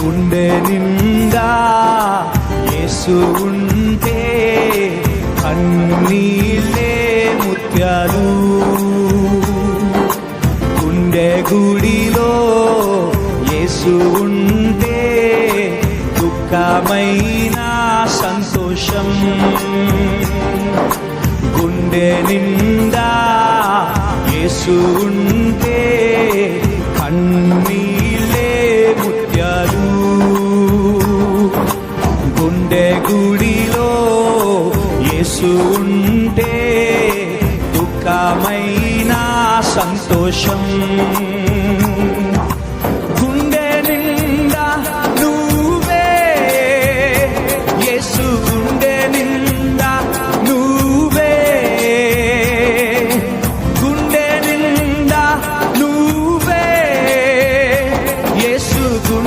గుండె నిండా యేసు ఉంటే కన్నీళ్ళే ముత్యాలు. గుండె గుడిలో యేసు ఉంటే దుఃఖమైన సంతోషం. గుండె నిండా యేసు ఉంటే కన్నీళ్ళే ముత్యాలు. గుండె గుడిలో యేసు ఉంటే దుఃఖమైన సంతోషం.